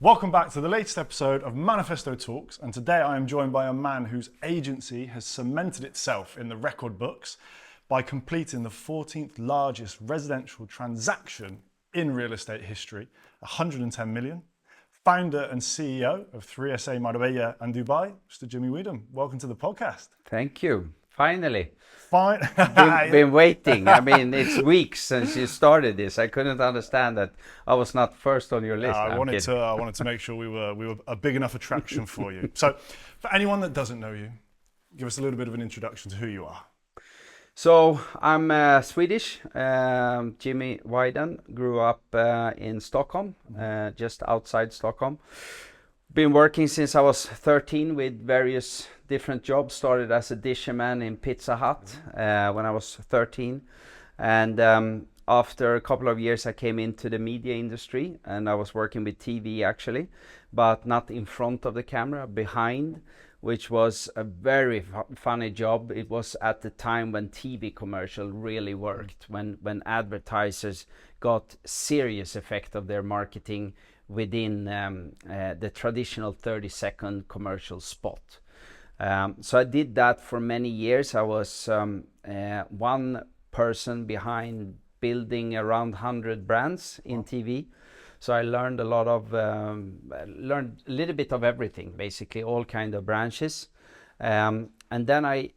Welcome back to the latest episode of Manifesto Talks, and today I am joined by a man whose agency has cemented itself in the record books by completing the 14th largest residential transaction in real estate history, 110 million. Founder and CEO of 3SA Marbella and Dubai, Mr. Jimmy Widén. Welcome to the podcast. Thank you. Finally. Fine. Been waiting. I mean, it's weeks since you started this. I couldn't understand that I was not first on your list. I wanted to make sure we were a big enough attraction for you. So, for anyone that doesn't know you, give us a little bit of an introduction to who you are. So, I'm Swedish. Jimmy Widén. Grew up in Stockholm, just outside Stockholm. Been working since I was 13 with various different jobs. Started as a disherman in Pizza Hut when I was 13. And after a couple of years, I came into the media industry and I was working with TV actually, but not in front of the camera, behind, which was a very funny job. It was at the time when TV commercial really worked, when advertisers got serious effect of their marketing within the traditional 30-second commercial spot. So I did that for many years. I was one person behind building around 100 brands in TV. So I learned learned a little bit of everything, basically all kind of branches. And then I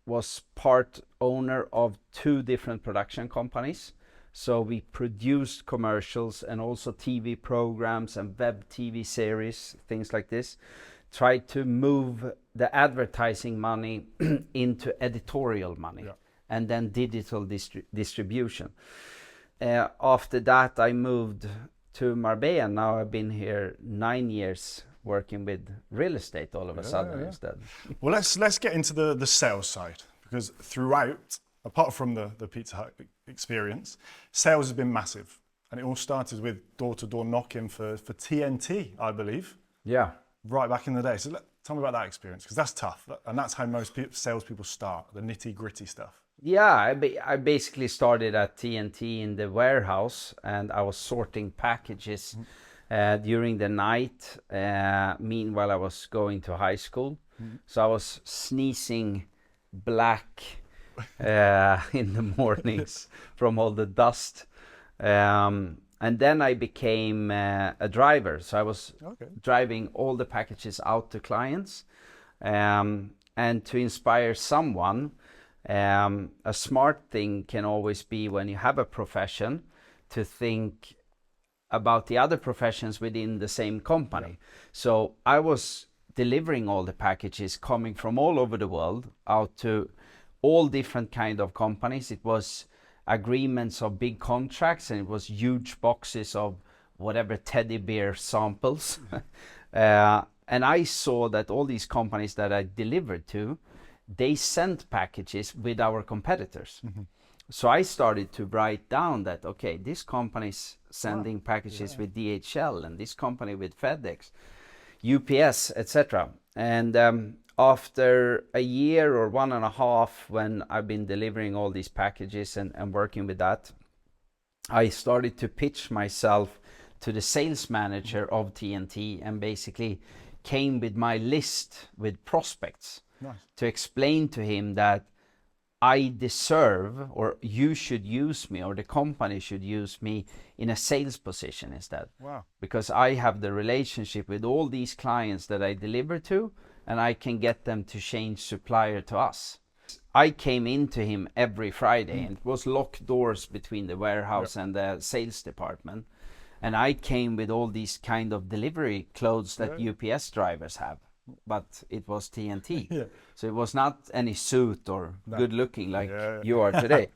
was part owner of 2 different production companies. So we produced commercials and also TV programs and web TV series, things like this. Tried to move the advertising money into editorial money, and then digital distribution. After that, I moved to Marbella. Now I've been here 9 years working with real estate all of a sudden instead. Well, let's get into the sales side, because throughout, apart from the Pizza Hut experience, sales has been massive. And it all started with door-to-door knocking for TNT, I believe. Yeah. Right back in the day. So tell me about that experience, because that's tough. And that's how most salespeople start, the nitty-gritty stuff. Yeah, I basically started at TNT in the warehouse, and I was sorting packages during the night. Meanwhile, I was going to high school. So I was sneezing black in the mornings from all the dust. And then I became a driver. So I was driving all the packages out to clients. And to inspire someone, a smart thing can always be, when you have a profession, to think about the other professions within the same company. So I was delivering all the packages coming from all over the world out to all different kind of companies. It was agreements of big contracts, and it was huge boxes of whatever teddy bear samples. And I saw that all these companies that I delivered to, they sent packages with our competitors. So I started to write down that, okay, this company's sending packages with DHL, and this company with FedEx, UPS, etc. And after a year or 1.5, when I've been delivering all these packages and working with that, I started to pitch myself to the sales manager of TNT, and basically came with my list with prospects to explain to him that I deserve, or you should use me, or the company should use me in a sales position instead. Because I have the relationship with all these clients that I deliver to, and I can get them to change supplier to us. I came into him every Friday, and it was locked doors between the warehouse and the sales department. And I came with all these kind of delivery clothes that UPS drivers have, but it was TNT. So it was not any suit or good looking like you are today.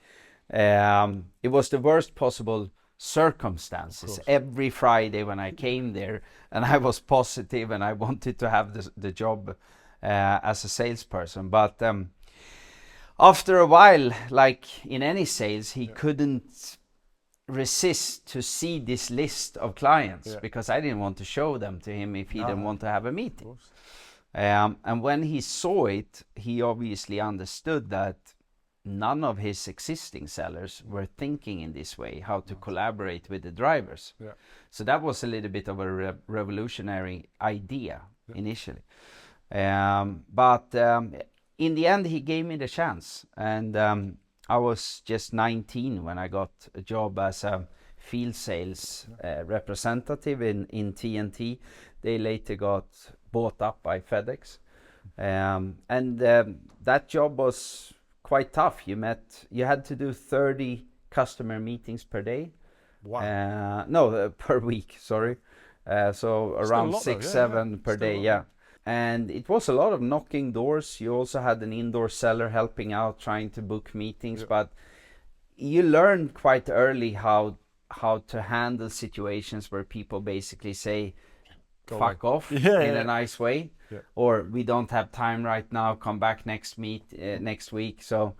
It was the worst possible circumstances every Friday when I came there, and I was positive and I wanted to have the job as a salesperson. But after a while, like in any sales, he couldn't resist to see this list of clients, because I didn't want to show them to him if he didn't want to have a meeting. And when he saw it, he obviously understood that none of his existing sellers were thinking in this way, how to collaborate with the drivers. Yeah. So that was a little bit of a revolutionary idea initially. But in the end, he gave me the chance. And I was just 19 when I got a job as a field sales representative in TNT. They later got bought up by FedEx. And that job was quite tough. You had to do 30 customer meetings per day. Wow. No, per week, sorry. So around lot, 6, though. 7 per day, yeah. And it was a lot of knocking doors. You also had an indoor seller helping out, trying to book meetings. But you learn quite early how to handle situations where people basically say, fuck off in a nice way. Yeah. Or we don't have time right now, come back next week. So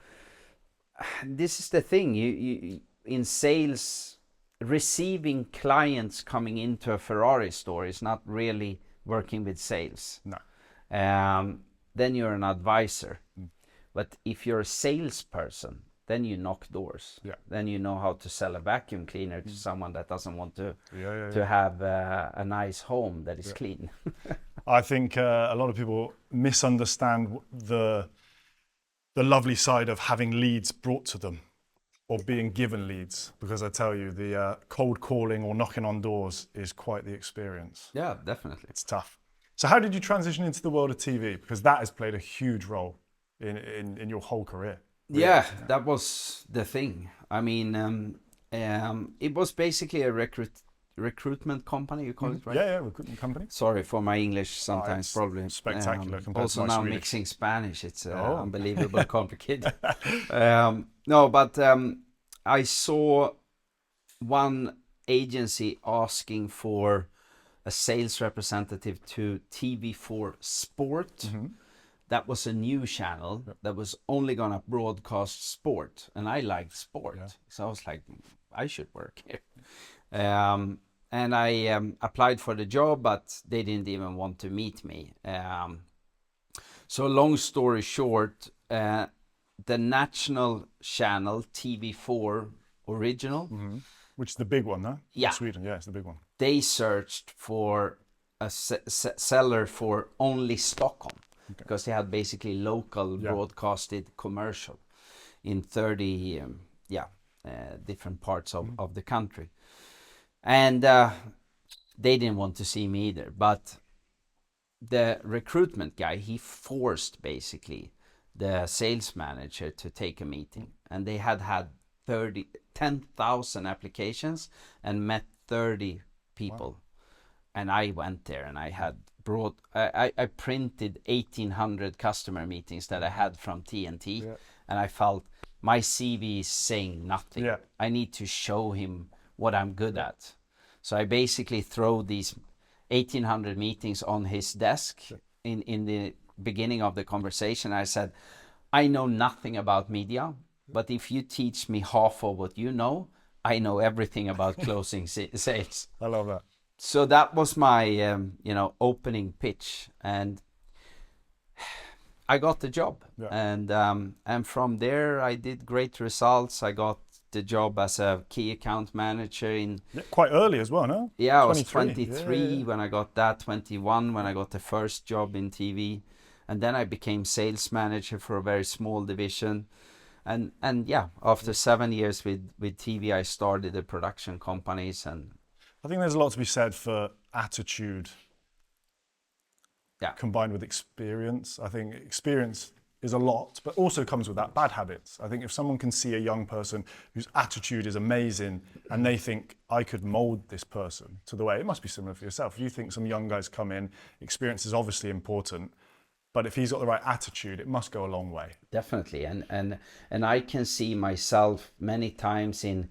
this is the thing. You in sales, receiving clients coming into a Ferrari store is not really working with sales. No. Then you're an advisor. But if you're a salesperson, then you knock doors. Yeah. Then you know how to sell a vacuum cleaner to someone that doesn't want to have a nice home that is clean. I think a lot of people misunderstand the lovely side of having leads brought to them or being given leads, because I tell you, the cold calling or knocking on doors is quite the experience. Yeah, definitely. It's tough. So how did you transition into the world of TV? Because that has played a huge role in your whole career. Really. Yeah, that was the thing. I mean, it was basically a recruitment company, you call it, right? Yeah, recruitment company. Sorry for my English sometimes, probably. Spectacular compared also to my now Swedish. Mixing Spanish, it's unbelievable complicated. No, but I saw one agency asking for a sales representative to TV4 Sport. Mm-hmm. That was a new channel that was only gonna broadcast sport, and I liked sport, so I was like, I should work here. And I applied for the job, but they didn't even want to meet me. So long story short, the national channel TV4 Original, which is the big one, huh? Yeah, in Sweden, it's the big one. They searched for a seller for only Stockholm. Okay. Because they had basically local broadcasted commercial in 30 different parts of the country. And they didn't want to see me either. But the recruitment guy, he forced basically the sales manager to take a meeting. And they had 10,000 applications and met 30 people. Wow. And I went there and I had I printed 1,800 customer meetings that I had from TNT, and I felt my CV is saying nothing. Yeah. I need to show him what I'm good at. So I basically throw these 1,800 meetings on his desk in the beginning of the conversation. I said, I know nothing about media, but if you teach me half of what you know, I know everything about closing sales. I love that. So that was my, opening pitch, and I got the job. Yeah. And from there, I did great results. I got the job as a key account manager in... quite early as well, no? Yeah, I was 23 when I got that, 21 when I got the first job in TV. And then I became sales manager for a very small division. And after 7 years with TV, I started the production companies. And I think there's a lot to be said for attitude combined with experience. I think experience is a lot, but also comes with that bad habits. I think if someone can see a young person whose attitude is amazing and they think, I could mold this person to the way, it must be similar for yourself. If you think some young guys come in, experience is obviously important, but if he's got the right attitude, it must go a long way. Definitely, and I can see myself many times in,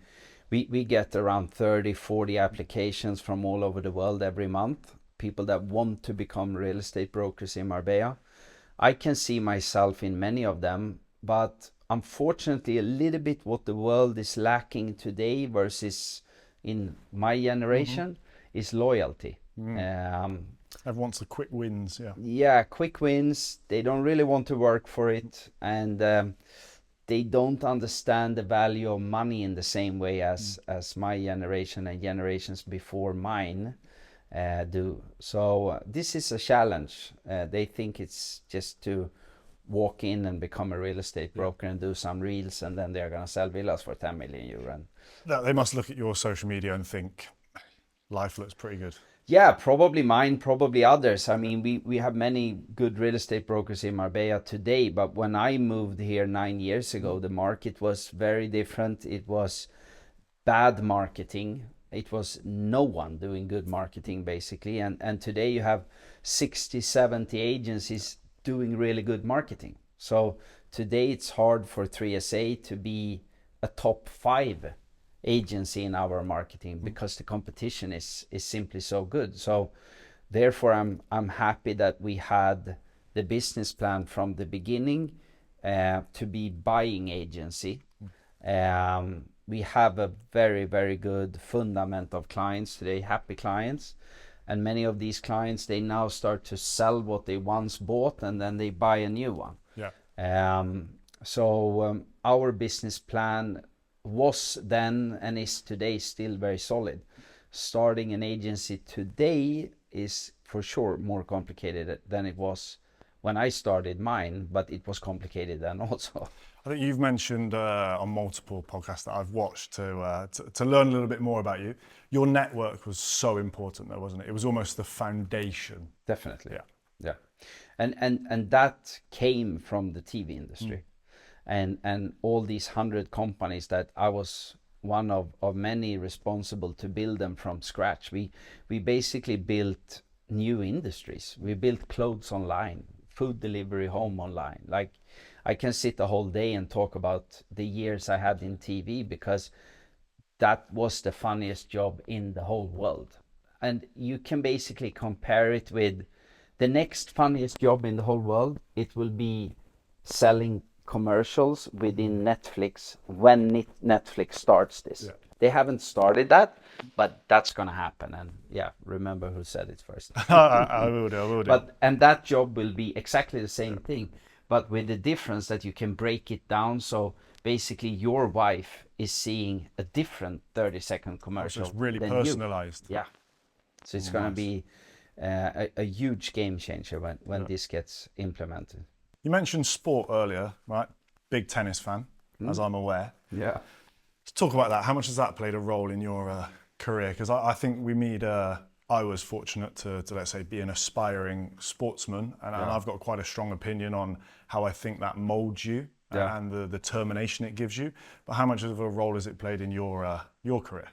we get around 30, 40 applications from all over the world every month, people that want to become real estate brokers in Marbella. I can see myself in many of them, but unfortunately a little bit what the world is lacking today versus in my generation is loyalty. Everyone wants the quick wins, Yeah, quick wins. They don't really want to work for it. And they don't understand the value of money in the same way as my generation and generations before mine do. So this is a challenge. They think it's just to walk in and become a real estate broker and do some reels, and then they're going to sell villas for 10 million euro. And They must look at your social media and think life looks pretty good. yeah, probably mine, probably others. I mean, we have many good real estate brokers in Marbella today, but when I moved here 9 years ago, the market was very different. It was bad marketing. It was no one doing good marketing, basically. And today you have 60, 70 agencies doing really good marketing. So today it's hard for 3SA to be a top 5 agency in our marketing because the competition is simply so good. So therefore I'm happy that we had the business plan from the beginning to be buying agency. We have a very, very good fundament of clients today, happy clients. And many of these clients, they now start to sell what they once bought, and then they buy a new one. Yeah. So our business plan was then and is today still very solid. Starting an agency today is for sure more complicated than it was when I started mine, but it was complicated then also. I think you've mentioned on multiple podcasts that I've watched to learn a little bit more about you. Your network was so important though, wasn't it? It was almost the foundation. Definitely. Yeah. And that came from the TV industry. And all these 100 companies that I was one of many responsible to build them from scratch. We basically built new industries. We built clothes online, food delivery, home online. Like, I can sit a whole day and talk about the years I had in TV, because that was the funniest job in the whole world. And you can basically compare it with the next funniest job in the whole world. It will be selling commercials within Netflix when Netflix starts this. Yeah. They haven't started that, but that's going to happen. And yeah, remember who said it first. I will do. And that job will be exactly the same thing, but with the difference that you can break it down. So basically your wife is seeing a different 30-second commercial. So it's really than personalized. you. Yeah. So it's going to be a huge game changer when this gets implemented. You mentioned sport earlier, right? Big tennis fan, as I'm aware. Yeah. Let's talk about that. How much has that played a role in your career? Because I think I was fortunate to, let's say, be an aspiring sportsman, and I've got quite a strong opinion on how I think that molds you and the determination it gives you. But how much of a role has it played in your career?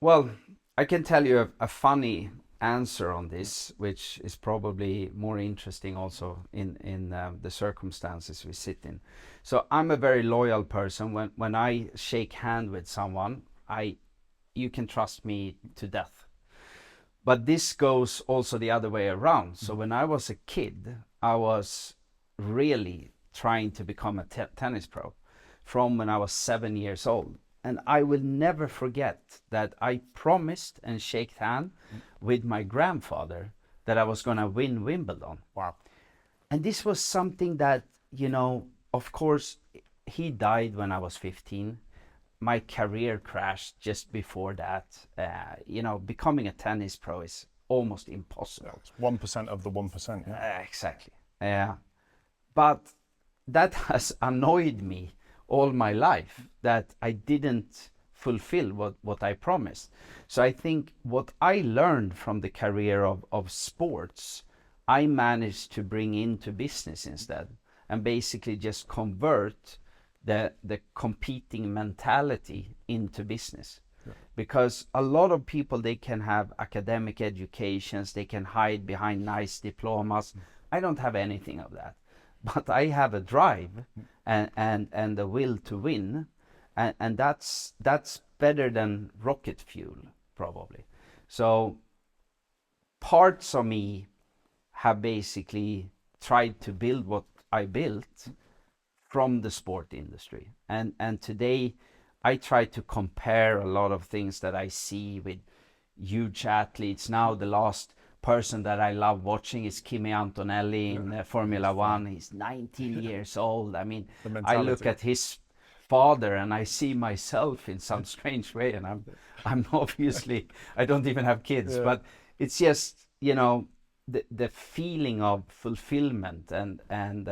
Well, I can tell you a funny answer on this, which is probably more interesting also in the circumstances we sit in. So I'm a very loyal person. When I shake hand with someone, you can trust me to death. But this goes also the other way around. So when I was a kid, I was really trying to become a tennis pro from when I was 7 years old. And I will never forget that I promised and shook hand with my grandfather that I was going to win Wimbledon. Wow. And this was something that, of course, he died when I was 15. My career crashed just before that. Becoming a tennis pro is almost impossible. It's 1% of the 1%. Yeah. Exactly. But that has annoyed me all my life, that I didn't fulfill what I promised. So I think what I learned from the career of sports, I managed to bring into business instead, and basically just convert the competing mentality into business. Yeah. Because a lot of people, they can have academic educations, they can hide behind nice diplomas. I don't have anything of that, but I have a drive and the will to win, and that's better than rocket fuel, probably. So parts of me have basically tried to build what I built from the sport industry, and today I try to compare a lot of things that I see with huge athletes. Now the last person that I love watching is Kimi Antonelli in Formula One. He's 19 years old. I mean, I look at his father and I see myself in some strange way, and I'm obviously, I don't even have kids, but it's just, you know, the feeling of fulfillment and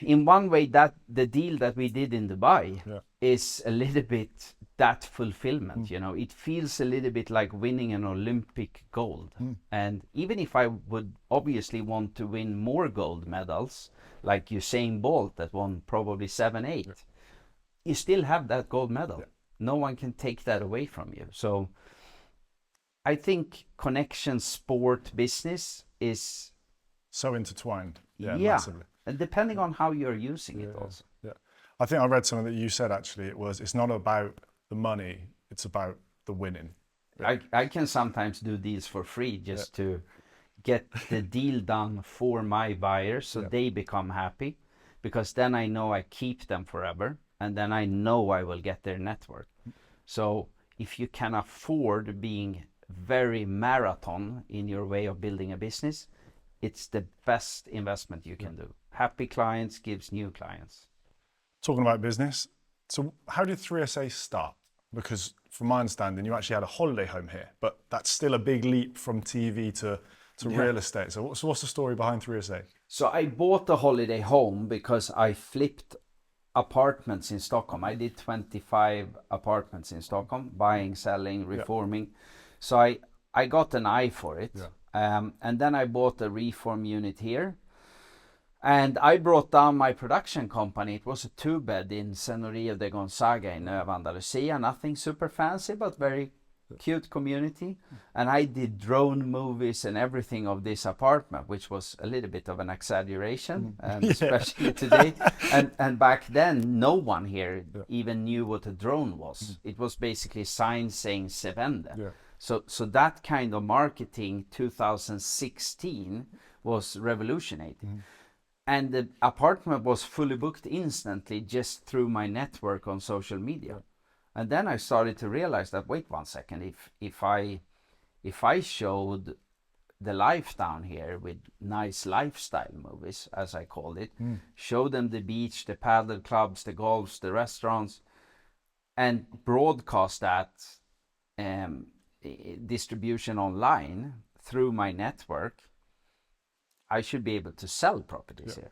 in one way that the deal that we did in Dubai is a little bit that fulfillment. You know, it feels a little bit like winning an Olympic gold. And even if I would obviously want to win more gold medals, like Usain Bolt that won probably 7, 8, you still have that gold medal. No one can take that away from you. So I think connection, sport, business is so intertwined. Massively. And depending on how you're using it also. I think I read something that you said, actually. It's not about the money, it's about the winning. I can sometimes do deals for free just to get the deal done for my buyers so they become happy, because then I know I keep them forever, and then I know I will get their network. So if you can afford being very marathon in your way of building a business, it's the best investment you can do. Happy clients gives new clients. Talking about business, so how did 3SA start? Because from my understanding, you actually had a holiday home here, but that's still a big leap from TV to real estate. So what's the story behind 3SA? So I bought a holiday home because I flipped apartments in Stockholm. I did 25 apartments in Stockholm, buying, selling, reforming. So I got an eye for it. And then I bought a reform unit here. And I brought down my production company. It was a 2-bed in Señorío de Gonzaga in Nueva Andalusia. Nothing super fancy, but very cute community. And I did drone movies and everything of this apartment, which was a little bit of an exaggeration, and especially today. And back then, no one here even knew what a drone was. It was basically signs saying "Se vende." So that kind of marketing, 2016, was revolutionary. And the apartment was fully booked instantly just through my network on social media. And then I started to realize that, wait one second, if I showed the life down here with nice lifestyle movies, as I called it, show them the beach, the paddle clubs, the golfs, the restaurants, and broadcast that distribution online through my network, I should be able to sell properties here.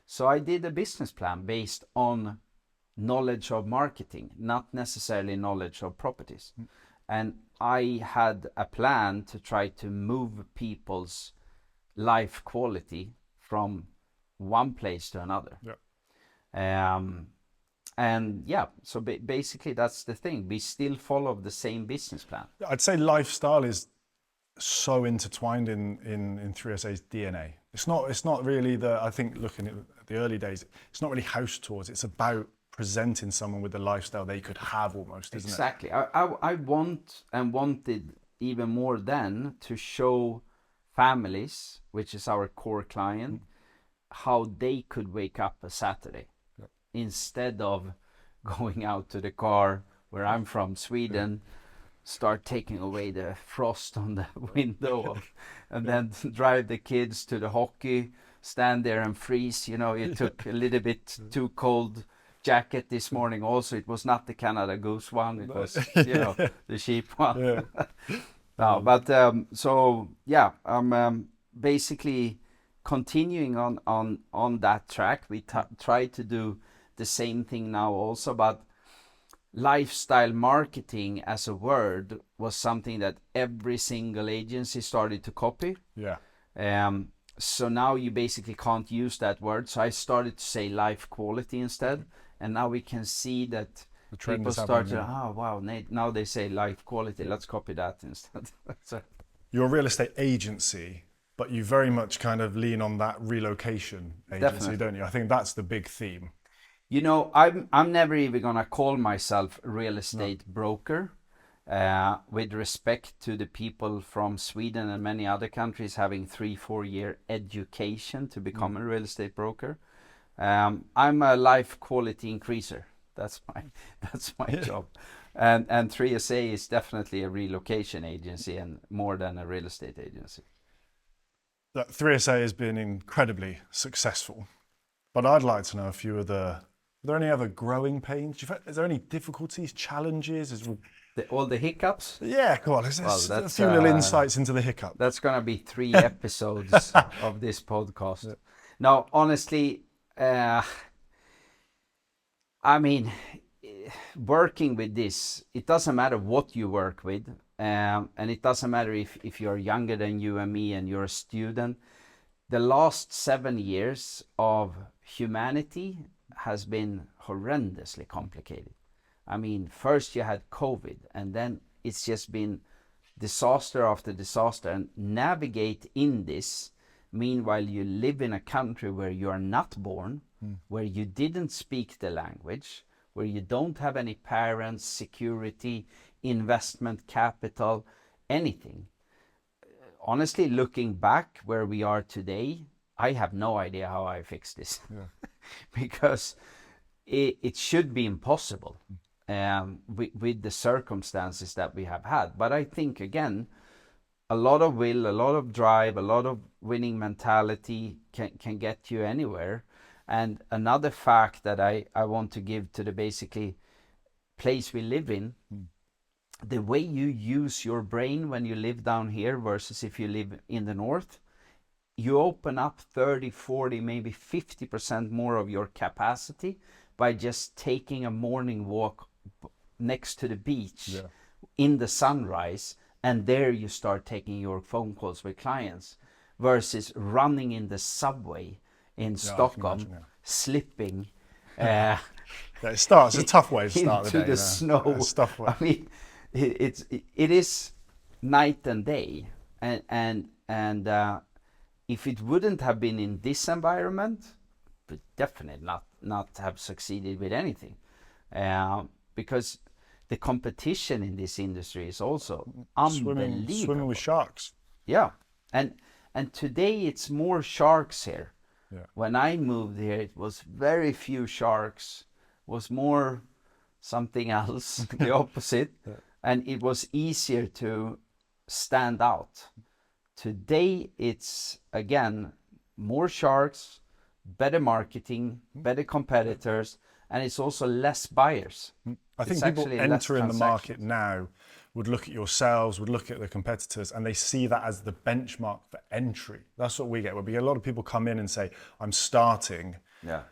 So I did a business plan based on knowledge of marketing, not necessarily knowledge of properties. And I had a plan to try to move people's life quality from one place to another. So basically that's the thing. We still follow the same business plan. I'd say lifestyle is so intertwined in 3SA's DNA. It's not really I think looking at the early days, it's not really house tours. It's about presenting someone with the lifestyle they could have almost, isn't it? Exactly. I wanted even more then to show families, which is our core client, how they could wake up a Saturday instead of going out to the car where I'm from, Sweden, start taking away the frost on the window and then drive the kids to the hockey, stand there and freeze. You know, it took a little bit too cold jacket this morning also. It was not the Canada Goose one, it was, you know, the cheap one. No, but I'm basically continuing on that track. We try to do the same thing now also, but lifestyle marketing as a word was something that every single agency started to copy. So now you basically can't use that word. So I started to say life quality instead. And now we can see that people start to, wow, now they say life quality. Let's copy that instead. So, you're a real estate agency, but you very much kind of lean on that relocation agency, don't you? I think that's the big theme. You know, I'm never even gonna call myself a real estate broker, with respect to the people from Sweden and many other countries having 3-4 year education to become a real estate broker. I'm a life quality increaser. That's my job. And 3SA is definitely a relocation agency and more than a real estate agency. That 3SA has been incredibly successful, but I'd like to know a few of are there any other growing pains? Is there any difficulties, challenges? All the hiccups? Yeah, come on. Let's Well, a few little insights into the hiccup. That's going to be 3 episodes of this podcast. Yeah. Now, honestly, I mean, working with this, it doesn't matter what you work with. And it doesn't matter if you're younger than you and me and you're a student. The last 7 years of humanity has been horrendously complicated. I mean, first you had COVID, and then it's just been disaster after disaster. And navigate in this, meanwhile you live in a country where you are not born, where you didn't speak the language, where you don't have any parents, security, investment capital, anything. Honestly, looking back where we are today, I have no idea how I fixed this. Yeah. Because it should be impossible with the circumstances that we have had. But I think, again, a lot of will, a lot of drive, a lot of winning mentality can get you anywhere. And another fact that I want to give to the basically place we live in, the way you use your brain when you live down here versus if you live in the north, you open up 30, 40, maybe 50% more of your capacity by just taking a morning walk next to the beach in the sunrise, and there you start taking your phone calls with clients versus running in the subway in Stockholm, slipping. It's a tough way to start into the day. The snow. It's tough way. I mean, it is night and day, and if it wouldn't have been in this environment, would definitely not have succeeded with anything, because the competition in this industry is also unbelievable. Swimming with sharks. Yeah, and today it's more sharks here. Yeah. When I moved here, it was very few sharks. Was more something else, the opposite, and it was easier to stand out. Today it's again more sharks, better marketing, better competitors, and it's also less buyers. I think people entering the market now would look at yourselves, would look at the competitors, and they see that as the benchmark for entry. That's what we get. We get a lot of people come in and say, I'm starting. Yeah.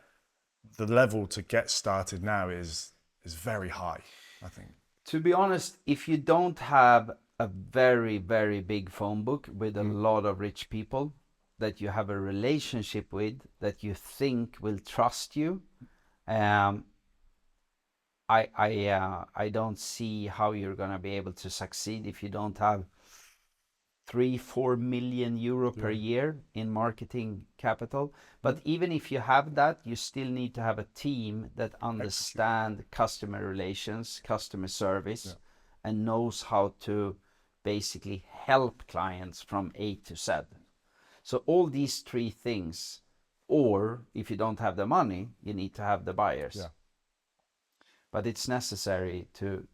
The level to get started now is very high, I think. To be honest, if you don't have a very, very big phone book with a lot of rich people that you have a relationship with, that you think will trust you, I don't see how you're going to be able to succeed if you don't have 3-4 million euro per year in marketing capital. But even if you have that, you still need to have a team that understand customer relations, customer service, and knows how to basically help clients from A to Z. So all these 3 things, or if you don't have the money, you need to have the buyers. Yeah. But it's necessary to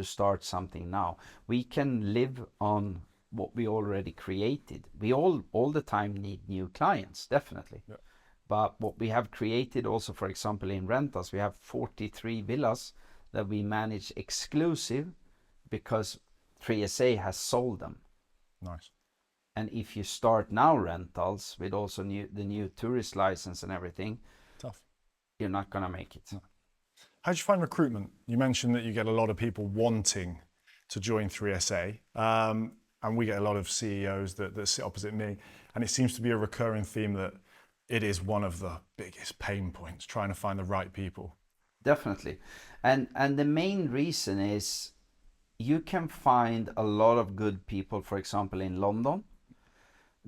start something now. We can live on what we already created. We all the time need new clients, definitely. Yeah. But what we have created also, for example, in rentals, we have 43 villas that we manage exclusive because 3SA has sold them. Nice. And if you start now rentals with also the new tourist license and everything, tough. You're not going to make it. No. How did you find recruitment? You mentioned that you get a lot of people wanting to join 3SA, and we get a lot of CEOs that sit opposite me, and it seems to be a recurring theme that it is one of the biggest pain points, trying to find the right people. Definitely. And the main reason is you can find a lot of good people, for example, in London.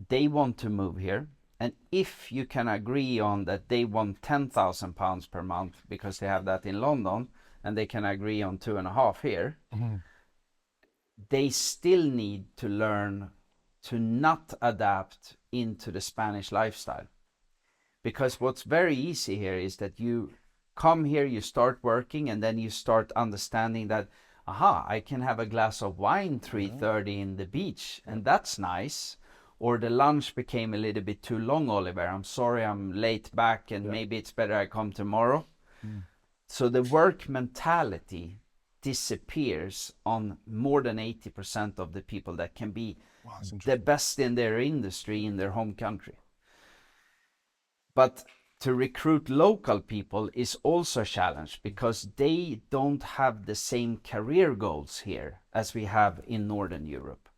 They want to move here. And if you can agree on that they want £10,000 per month because they have that in London, and they can agree on 2.5 here, they still need to learn to not adapt into the Spanish lifestyle. Because what's very easy here is that you come here, you start working, and then you start understanding that, aha, I can have a glass of wine 3:30 in the beach, and that's nice. Or the lunch became a little bit too long, Oliver. I'm sorry, I'm late back, and maybe it's better I come tomorrow. So the work mentality disappears on more than 80% of the people that can be the best in their industry in their home country. But to recruit local people is also a challenge, because they don't have the same career goals here as we have in Northern Europe.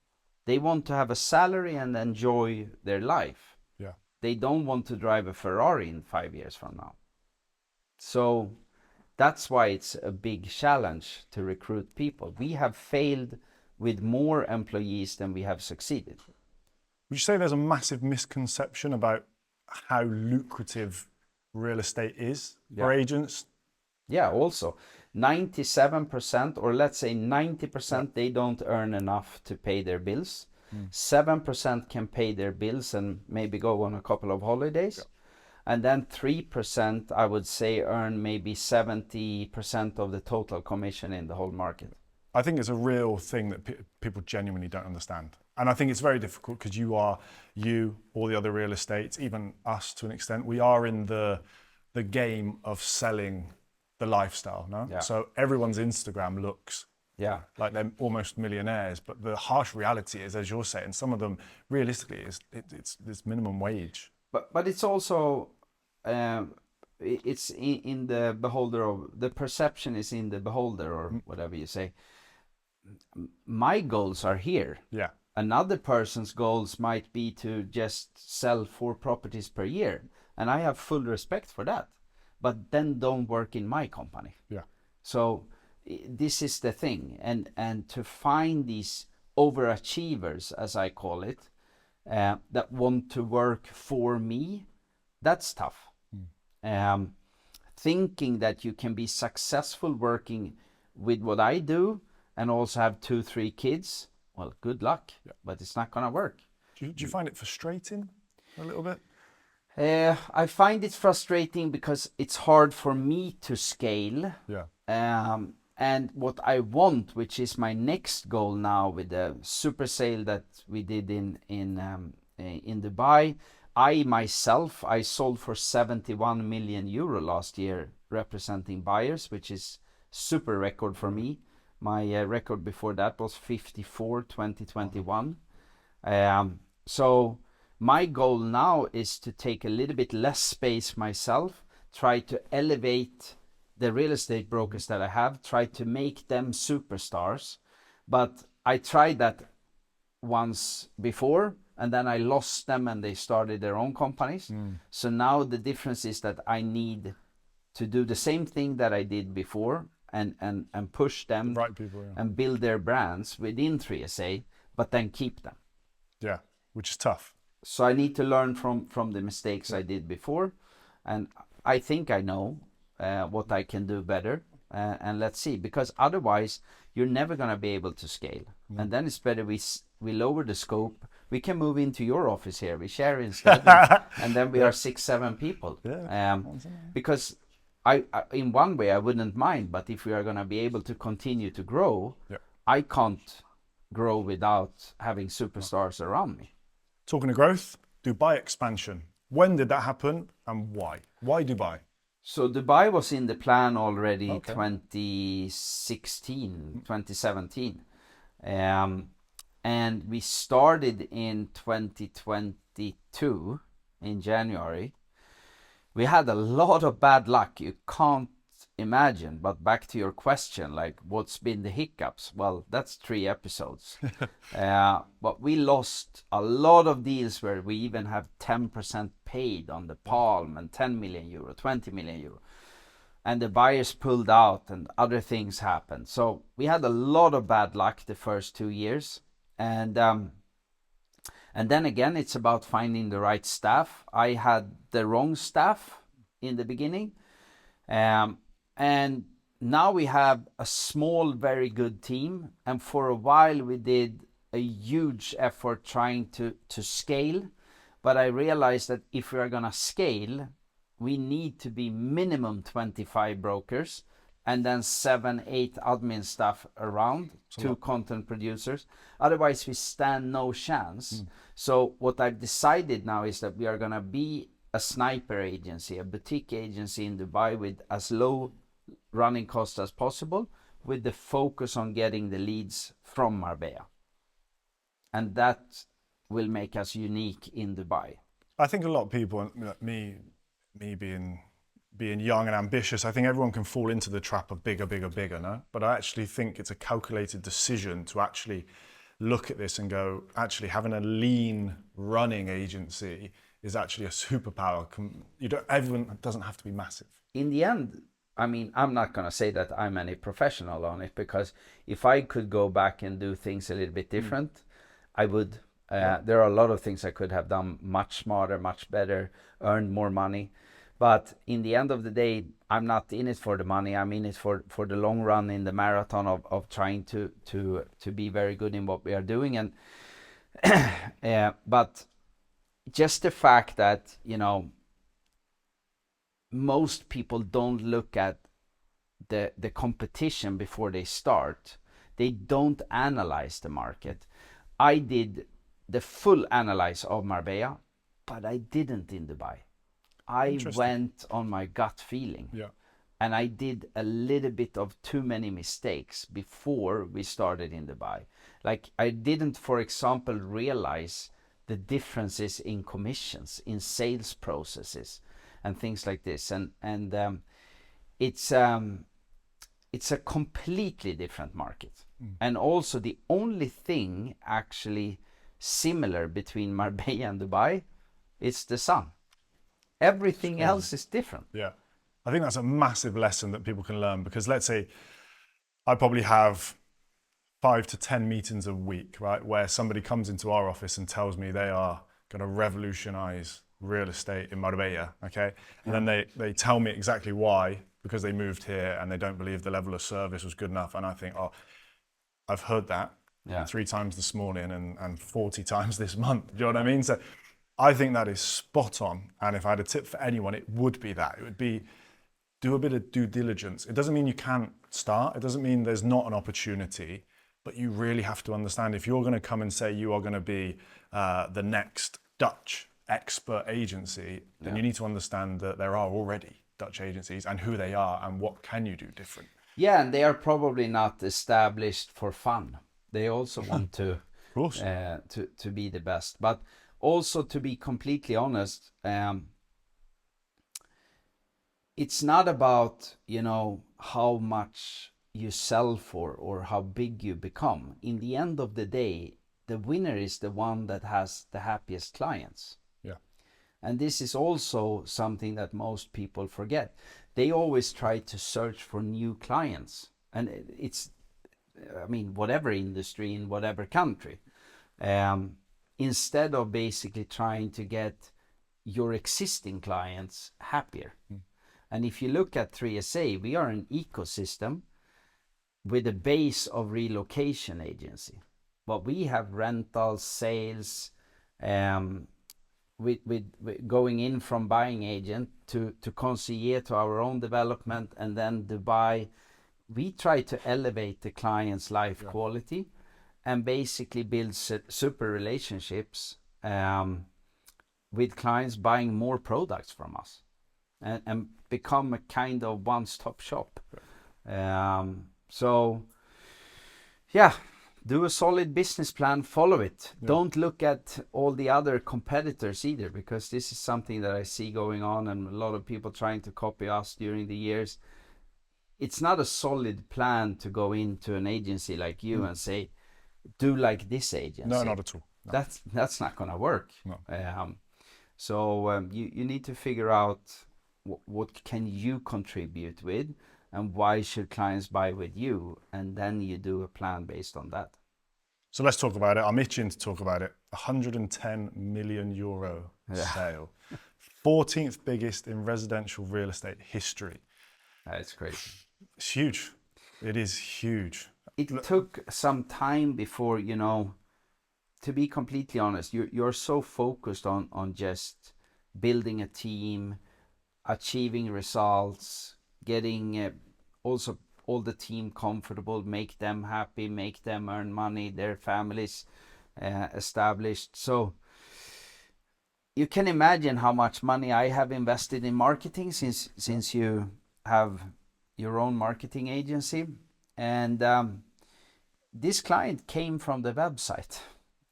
They want to have a salary and enjoy their life. Yeah. They don't want to drive a Ferrari in 5 years from now. So that's why it's a big challenge to recruit people. We have failed with more employees than we have succeeded. Would you say there's a massive misconception about how lucrative real estate is for agents? Yeah, also 97%, or let's say 90%, they don't earn enough to pay their bills. 7% can pay their bills and maybe go on a couple of holidays. And then 3%, I would say, earn maybe 70% of the total commission in the whole market. I think it's a real thing that people genuinely don't understand. And I think it's very difficult because all the other real estates, even us to an extent, we are in the game of selling the lifestyle, no? Yeah. So everyone's Instagram looks Yeah. like they're almost millionaires, but the harsh reality is, as you're saying, some of them realistically it's minimum wage. But it's also it's in the beholder of the perception is in the beholder, or whatever you say. My goals are here. Yeah. Another person's goals might be to just sell 4 properties per year, and I have full respect for that. But then don't work in my company. Yeah. So this is the thing, and to find these overachievers, as I call it, that want to work for me, that's tough. Thinking that you can be successful working with what I do and also have 2-3 kids, well, good luck, but it's not gonna work. Do you find it frustrating a little bit? I find it frustrating because it's hard for me to scale. Yeah. And what I want, which is my next goal now with the super sale that we did in Dubai, I sold for 71 million euro last year, representing buyers, which is super record for me. My record before that was 54 2021. So my goal now is to take a little bit less space myself, try to elevate the real estate brokers that I have, try to make them superstars. But I tried that once before, and then I lost them and they started their own companies. So now the difference is that I need to do the same thing that I did before and push them, Right people, yeah. and build their brands within 3SA, but then keep them. Yeah, which is tough. So I need to learn from the mistakes I did before, and I think I know what I can do better, and let's see, because otherwise you're never going to be able to scale. And then it's better we lower the scope. We can move into your office here, we share instead, and then we are 6-7 people. Because I in one way I wouldn't mind, but if we are going to be able to continue to grow, I can't grow without having superstars around me. Talking of growth, Dubai expansion. When did that happen and why? Why Dubai? So Dubai was in the plan already 2016, 2017. And we started in 2022 in January. We had a lot of bad luck. You can't imagine. But back to your question, like what's been the hiccups? Well, that's 3 episodes. But we lost a lot of deals where we even have 10% paid on the palm, and 10 million euro, 20 million euro. And the buyers pulled out and other things happened. So we had a lot of bad luck the first 2 years. And then again, it's about finding the right staff. I had the wrong staff in the beginning. And now we have a small, very good team. And for a while, we did a huge effort trying to scale. But I realized that if we are going to scale, we need to be minimum 25 brokers and then 7-8 admin staff around, two content producers. Otherwise we stand no chance. So what I've decided now is that we are going to be a sniper agency, a boutique agency in Dubai with as low running costs as possible, with the focus on getting the leads from Marbella. And that will make us unique in Dubai. I think a lot of people, me being young and ambitious, I think everyone can fall into the trap of bigger, no? But I actually think it's a calculated decision to actually look at this and go, actually having a lean running agency is actually a superpower. Everyone doesn't have to be massive. In the end, I mean, I'm not going to say that I'm any professional on it, because if I could go back and do things a little bit different, I would. There are a lot of things I could have done much smarter, much better, earned more money. But in the end of the day, I'm not in it for the money. I'm in it for the long run, in the marathon of trying to be very good in what we are doing. And but just the fact that, you know, most people don't look at the competition before they start. They don't analyze the market. I did the full analyze of Marbella, but I didn't in Dubai. I went on my gut feeling. Yeah. And I did a little bit of too many mistakes before we started in Dubai. Like, I didn't, for example, realize the differences in commissions, in sales processes, and things like this. And it's a completely different market. And also the only thing actually similar between Marbella and Dubai is the sun. Everything else is different. Yeah. I think that's a massive lesson that people can learn, because let's say I probably have 5 to 10 meetings a week, right? Where somebody comes into our office and tells me they are going to revolutionize real estate in Marbella, okay? And then they tell me exactly why, because they moved here and they don't believe the level of service was good enough. And I think, oh, I've heard that 3 times this morning and 40 times this month. Do you know what I mean? So I think that is spot on. And if I had a tip for anyone, it would be that. It would be, do a bit of due diligence. It doesn't mean you can't start. It doesn't mean there's not an opportunity, but you really have to understand, if you're going to come and say you are going to be the next Dutch expert agency, then you need to understand that there are already Dutch agencies and who they are and what can you do different. Yeah, and they are probably not established for fun. They also want to, of course, to be the best. But also, to be completely honest, it's not about, you know, how much you sell for or how big you become. In the end of the day, the winner is the one that has the happiest clients. Yeah. And this is also something that most people forget. They always try to search for new clients. And it's, I mean, whatever industry in whatever country. Instead of basically trying to get your existing clients happier. And if you look at 3SA, we are an ecosystem with a base of relocation agency. But we have rentals, sales, with going in from buying agent to concierge to our own development, and then Dubai. We try to elevate the client's life quality and basically build super relationships with clients buying more products from us, and become a kind of one-stop shop. So yeah, do a solid business plan, follow it. Don't look at all the other competitors either, because this is something that I see going on and a lot of people trying to copy us during the years. It's not a solid plan to go into an agency like you and say, do like this agency. No, not at all. No. That's not going to work. No. So you need to figure out what can you contribute with, and why should clients buy with you, and then you do a plan based on that. So let's talk about it. I'm itching to talk about it. 110 million euro sale. 14th biggest in residential real estate history. That's crazy. It's huge. It is huge. It took some time before, you know, to be completely honest, you're so focused on just building a team. achieving results, getting also all the team comfortable, make them happy, make them earn money, their families established. So you can imagine how much money I have invested in marketing since you have your own marketing agency. And this client came from the website.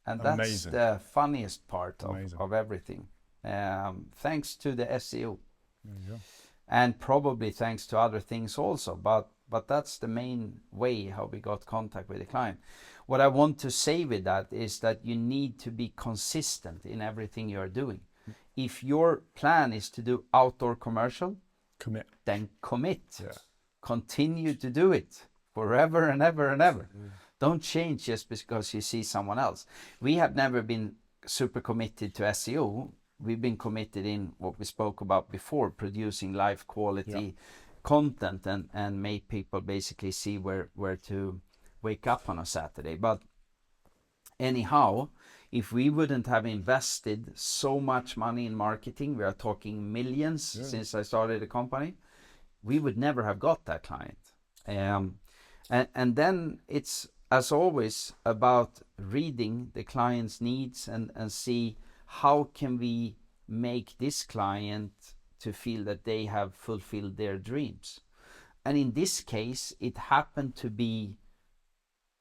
And that's Amazing. the funniest part Amazing. of everything. Thanks to the SEO. There you go. And probably thanks to other things also. But that's the main way how we got contact with the client. What I want to say with that is that you need to be consistent in everything you're doing. If your plan is to do outdoor commercial, Commit. then commit. Yeah. Continue to do it forever and ever and ever. Don't change just because you see someone else. We have never been super committed to SEO. We've been committed in what we spoke about before, producing live quality content and make people basically see where to wake up on a Saturday. But anyhow, if we wouldn't have invested so much money in marketing, we are talking millions since I started the company, we would never have got that client. And then it's, as always, about reading the client's needs and see how can we make this client to feel that they have fulfilled their dreams. And in this case, it happened to be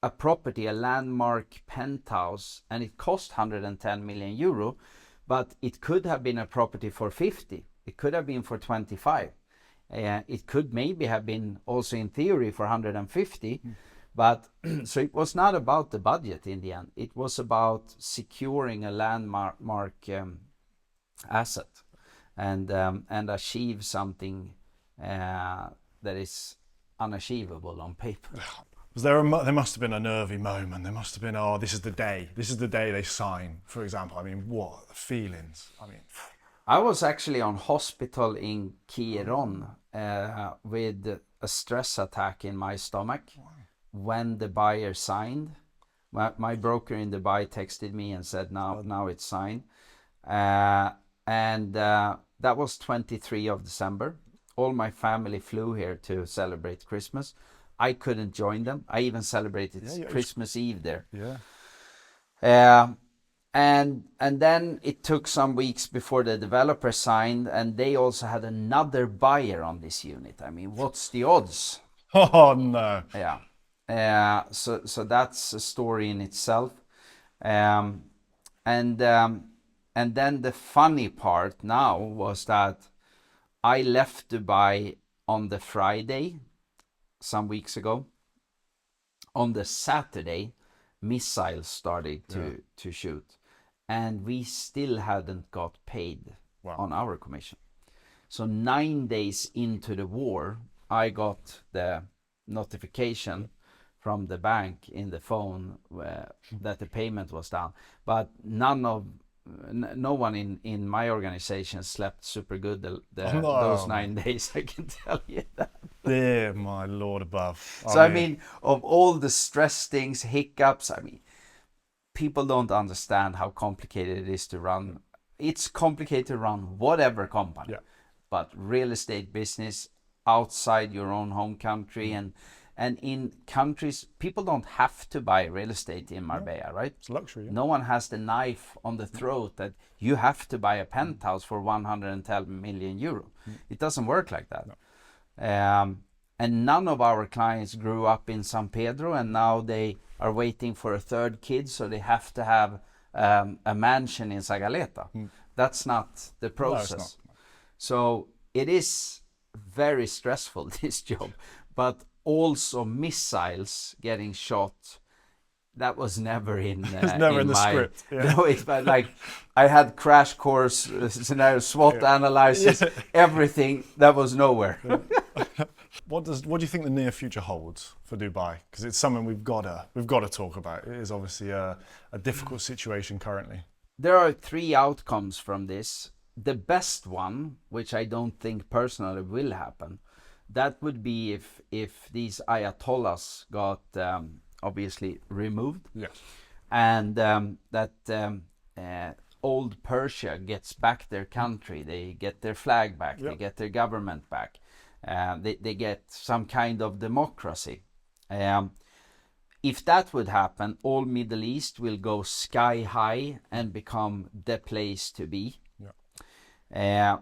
a property, a landmark penthouse, and it cost 110 million euro, but it could have been a property for 50. It could have been for 25. It could maybe have been also in theory for 150. But so it was not about the budget in the end. It was about securing a landmark asset and achieve something that is unachievable on paper. Was there must have been a nervy moment. There must have been, oh, this is the day they sign, for example. I mean, what the feelings? I mean, I was actually on hospital in Quirón with a stress attack in my stomach when the buyer signed. My broker in Dubai texted me and said, now it's signed. And that was 23 of December. All my family flew here to celebrate Christmas. I couldn't join them. I even celebrated Christmas Eve there. Yeah. And then it took some weeks before the developer signed, and they also had another buyer on this unit. I mean, what's the odds? Oh no. Yeah. So that's a story in itself. And then the funny part now was that I left Dubai on the Friday, some weeks ago. On the Saturday, missiles started to shoot, and we still hadn't got paid on our commission. So 9 days into the war, I got the notification from the bank in the phone that the payment was done, but no one in my organization slept super good those 9 days. I can tell you that. Dear my Lord above. So I mean, of all the stress things, hiccups, I mean, people don't understand how complicated it is to run. It's complicated to run whatever company, but real estate business outside your own home country and in countries, people don't have to buy real estate in Marbella, right? It's luxury. No one has the knife on the throat that you have to buy a penthouse for 110 million euro. It doesn't work like that. No. And none of our clients grew up in San Pedro, and now they are waiting for a third kid, so they have to have a mansion in Zagaleta. That's not the process. No, it's not. So it is very stressful, this job, but also missiles getting shot, that was never in it's never in the script. No, it's like I had crash course scenario, SWOT analysis, everything that was nowhere. What do you think the near future holds for Dubai? Because it's something we've got to talk about. It is obviously a difficult situation currently. There are 3 outcomes from this. The best one, which I don't think personally will happen, that would be if these ayatollahs got obviously removed, Yes. and that old Persia gets back their country, they get their flag back, Yep. they get their government back, they get some kind of democracy. If that would happen, all Middle East will go sky high and become the place to be. Yeah.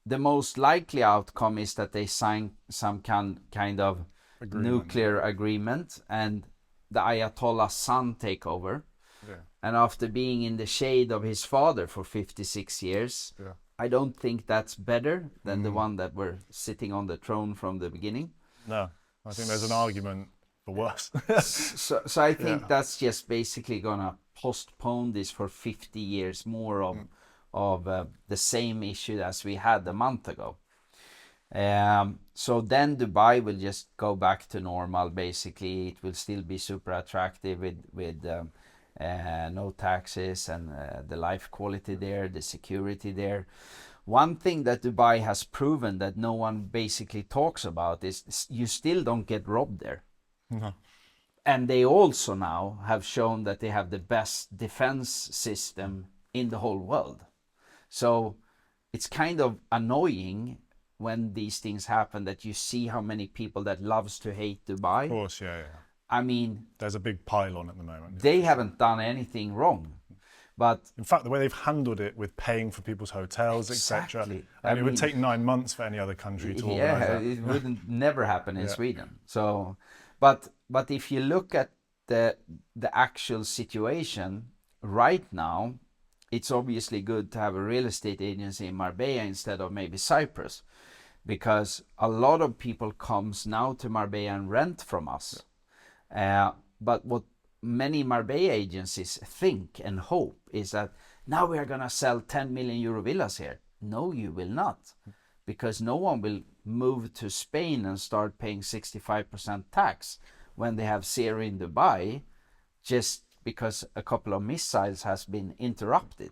The most likely outcome is that they sign some kind of nuclear agreement and the Ayatollah's son take over. Yeah. And after being in the shade of his father for 56 years, Yeah. I don't think that's better than the one that were sitting on the throne from the beginning. No, I think there's an argument for worse. So I think that's just basically gonna postpone this for 50 years more of the same issue as we had a month ago. So then Dubai will just go back to normal. Basically, it will still be super attractive with no taxes and the life quality there, the security there. One thing that Dubai has proven that no one basically talks about is you still don't get robbed there. No. And they also now have shown that they have the best defense system in the whole world. So it's kind of annoying when these things happen that you see how many people that loves to hate Dubai. Of course, yeah. I mean, there's a big pile on at the moment. they haven't done anything wrong. But in fact, the way they've handled it with paying for people's hotels, etc., Exactly. and I it would mean, take 9 months for any other country to organise that. it wouldn't never happen in Sweden. So, but if you look at the actual situation right now, it's obviously good to have a real estate agency in Marbella instead of maybe Cyprus, because a lot of people comes now to Marbella and rent from us. But what many Marbella agencies think and hope is that now we are going to sell 10 million euro villas here. No, you will not, because no one will move to Spain and start paying 65% tax when they have zero in Dubai, just because a couple of missiles has been interrupted.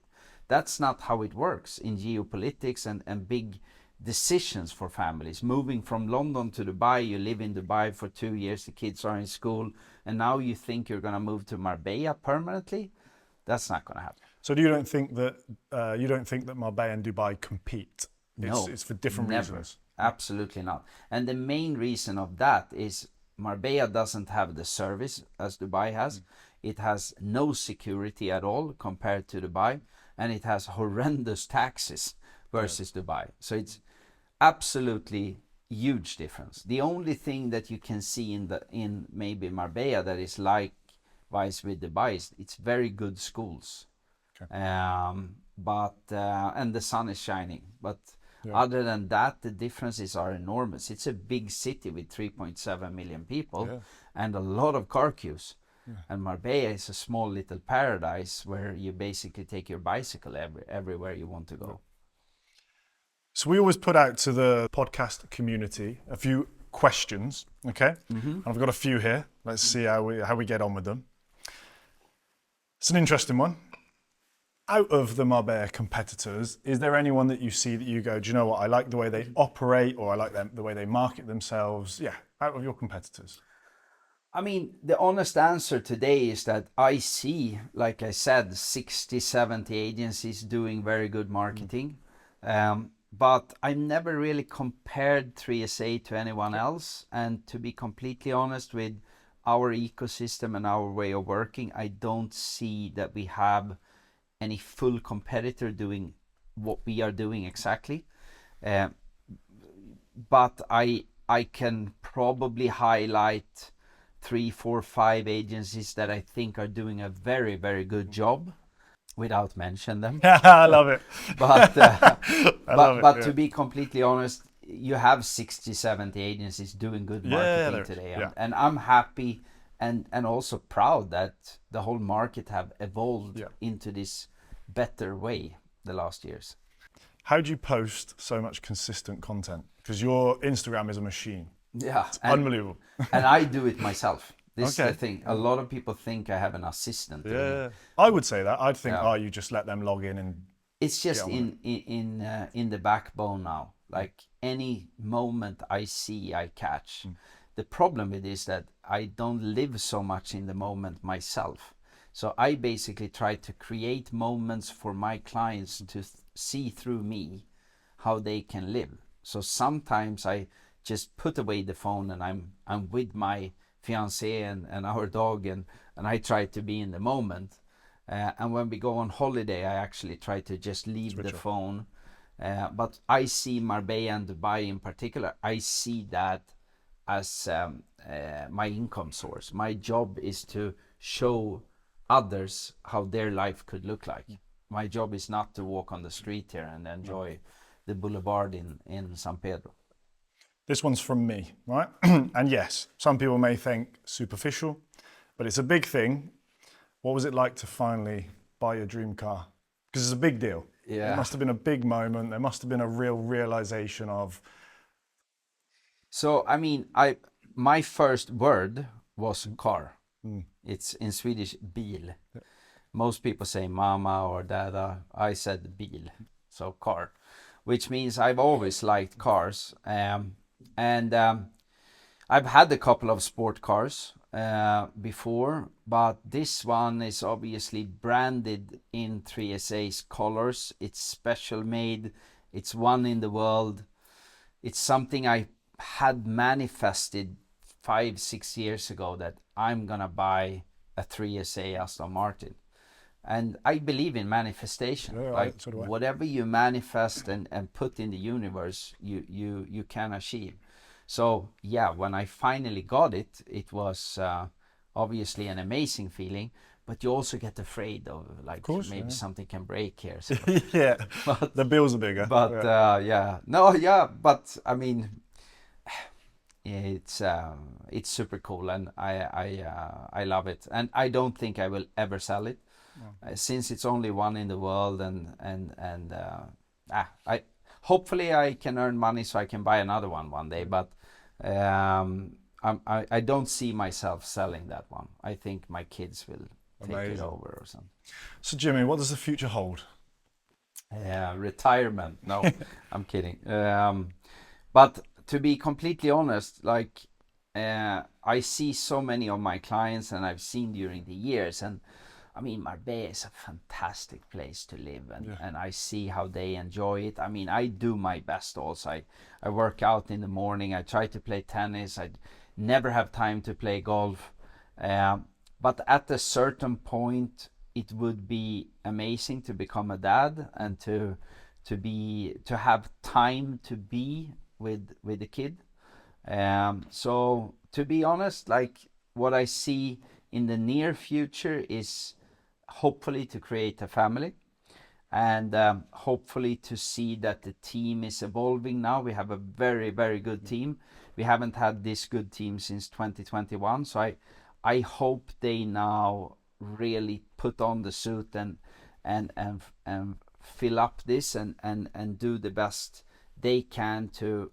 That's not how it works in geopolitics and big decisions for families. Moving from London to Dubai, you live in Dubai for 2 years, the kids are in school, and now you think you're going to move to Marbella permanently? That's not going to happen. So you don't think that Marbella and Dubai compete? No, It's for different reasons. Absolutely not. And the main reason of that is Marbella doesn't have the service as Dubai has. It has no security at all compared to Dubai, and it has horrendous taxes versus Dubai. So it's absolutely huge difference. The only thing that you can see in maybe Marbella that is likewise with Dubai is it's very good schools. Okay. And the sun is shining. But other than that, the differences are enormous. It's a big city with 3.7 million people and a lot of car queues. Yeah. And Marbella is a small little paradise where you basically take your bicycle everywhere you want to go. So we always put out to the podcast community a few questions, okay? And I've got a few here. Let's see how we get on with them. It's an interesting one. Out of the Marbella competitors, is there anyone that you see that you go, do you know what, I like the way they operate, or I like the way they market themselves? Yeah, out of your competitors. I mean, the honest answer today is that I see, like I said, 60, 70 agencies doing very good marketing. But I've never really compared 3SA to anyone else. And to be completely honest with our ecosystem and our way of working, I don't see that we have any full competitor doing what we are doing exactly. But I can probably highlight 3, 4, 5 agencies that I think are doing a very, very good job without mentioning them. I love it. But to be completely honest, you have 60, 70 agencies doing good marketing today. And I'm happy and also proud that the whole market have evolved into this better way the last years. How do you post so much consistent content? Because your Instagram is a machine. Yeah, it's unbelievable. And I do it myself. This is the thing. A lot of people think I have an assistant. Yeah, I would say that. I'd think, you just let them log in and. It's just in the backbone now. Like any moment I see, I catch. The problem with it is that I don't live so much in the moment myself. So I basically try to create moments for my clients to see through me how they can live. So sometimes I just put away the phone and I'm with my fiancée and our dog, and I try to be in the moment. And when we go on holiday, I actually try to just leave the phone. But I see Marbella and Dubai in particular, I see that as my income source. My job is to show others how their life could look like. My job is not to walk on the street here and enjoy the boulevard in San Pedro. This one's from me, right? And yes, some people may think superficial, but it's a big thing. What was it like to finally buy your dream car? Because it's a big deal. Yeah. It must have been a big moment. There must have been a real realization of... So, I mean, my first word was car. It's in Swedish, bil. Most people say mama or dada. I said bil, so car, which means I've always liked cars. And I've had a couple of sport cars before, but this one is obviously branded in 3SA's colors. It's special made. It's one in the world. It's something I had manifested 5-6 years ago, that I'm gonna buy a 3SA Aston Martin. And I believe in manifestation. Like so do I. whatever you manifest and put in the universe, you can achieve. So yeah, when I finally got it, it was obviously an amazing feeling. But you also get afraid of, like, of course, maybe something can break here. So. Yeah, but the bills are bigger. But but I mean, it's super cool, and I love it, and I don't think I will ever sell it, since it's only one in the world, and I hopefully I can earn money so I can buy another one day, but I don't see myself selling that one. I think my kids will take it over or something. So Jimmy, what does the future hold? Retirement. No, I'm kidding. But to be completely honest, like I see so many of my clients, and I've seen during the years, and I mean, Marbella is a fantastic place to live, and I see how they enjoy it. I mean, I do my best also. I work out in the morning, I try to play tennis, I never have time to play golf. But at a certain point, it would be amazing to become a dad and to have time to be with the kid. So to be honest, like what I see in the near future is hopefully to create a family, and hopefully to see that the team is evolving now. We have a very, very good team. We haven't had this good team since 2021. So I hope they now really put on the suit and fill up this and do the best they can to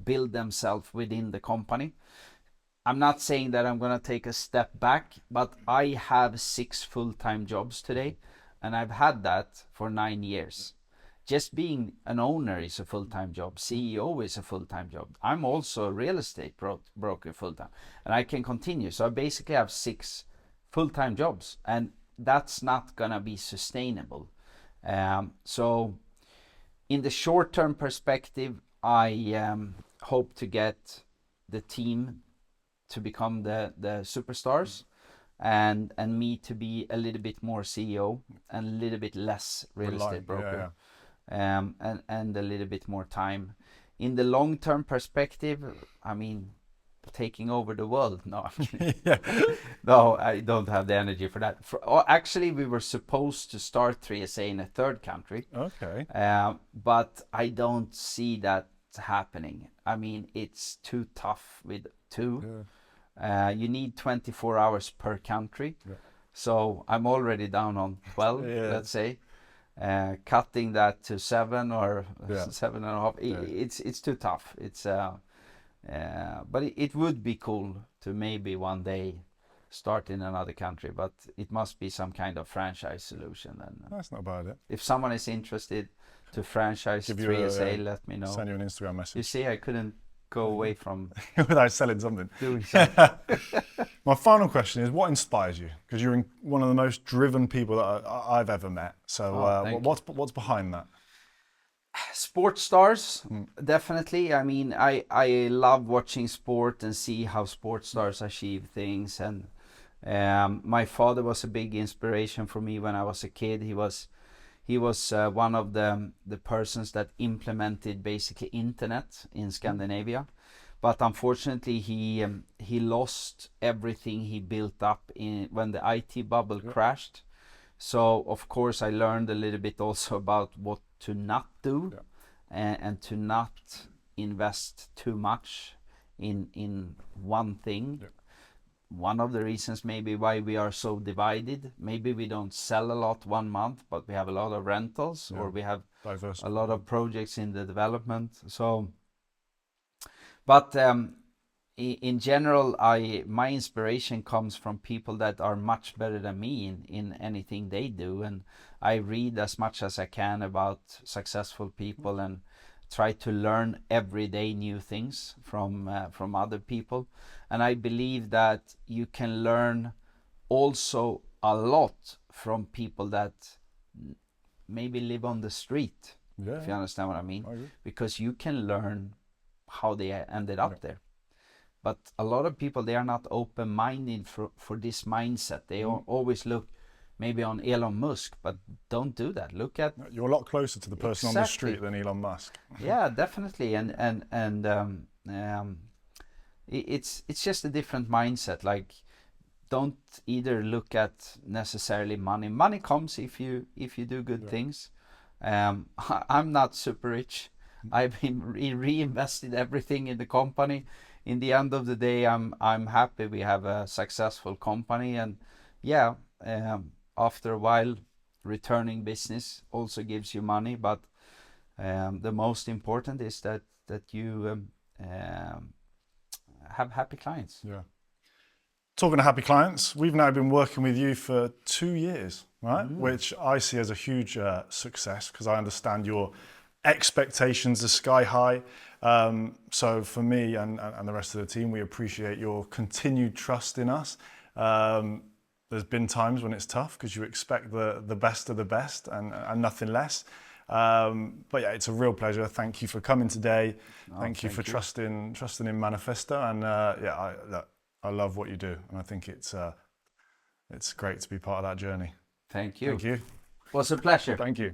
build themselves within the company. I'm not saying that I'm going to take a step back, but I have 6 full-time jobs today, and I've had that for 9 years. Just being an owner is a full-time job. CEO is a full-time job. I'm also a real estate broker full-time, and I can continue. So I basically have 6 full-time jobs, and that's not going to be sustainable. So in the short-term perspective, I hope to get the team to become the superstars, and me to be a little bit more CEO and a little bit less real estate broker. And a little bit more time. In the long-term perspective, I mean, taking over the world. No, no, I don't have the energy for that. Actually, we were supposed to start 3SA in a 3rd country. Okay. But I don't see that happening. I mean, it's too tough with 2. You need 24 hours per country. So I'm already down on 12, let's say. Cutting that to 7 or 7.5, it's too tough. It's but it would be cool to maybe one day start in another country, but it must be some kind of franchise solution. And that's not bad. If someone is interested to franchise 3SA, let me know. Send you an Instagram message. You see, I couldn't go away from without selling something. doing something. My final question is, what inspires you? Because you're one of the most driven people that I've ever met. So thank you. what's behind that? Sports stars, definitely. I mean, I love watching sport and see how sports stars achieve things. And my father was a big inspiration for me when I was a kid. He was one of the persons that implemented basically internet in Scandinavia. But unfortunately, he lost everything he built up when the IT bubble crashed. So of course I learned a little bit also about what to not do, and to not invest too much in one thing. One of the reasons maybe why we are so divided, maybe we don't sell a lot 1 month, but we have a lot of rentals, or we have a lot of projects in the development. So, but in general, my inspiration comes from people that are much better than me in anything they do, and I read as much as I can about successful people and try to learn every day new things from other people. And I believe that you can learn also a lot from people that maybe live on the street, if you understand what I mean, because you can learn how they ended up there. But a lot of people, they are not open-minded for this mindset. They always look maybe on Elon Musk, but don't do that. Look at... You're a lot closer to the person on the street than Elon Musk. Yeah, definitely. And it's just a different mindset. Like, don't either look at necessarily money. Money comes if you do good things. I'm not super rich. I've been reinvested everything in the company. In the end of the day, I'm happy we have a successful company, and after a while, returning business also gives you money. But the most important is that you have happy clients. Yeah. Talking of happy clients, we've now been working with you for 2 years, right? Which I see as a huge success, because I understand your expectations are sky high. So for me and the rest of the team, we appreciate your continued trust in us. There's been times when it's tough because you expect the best of the best and nothing less. But yeah, it's a real pleasure. Thank you for coming today. Thank you for trusting in Manifesto. And I love what you do, and I think it's great to be part of that journey. Thank you. Thank you. It was a pleasure. Thank you.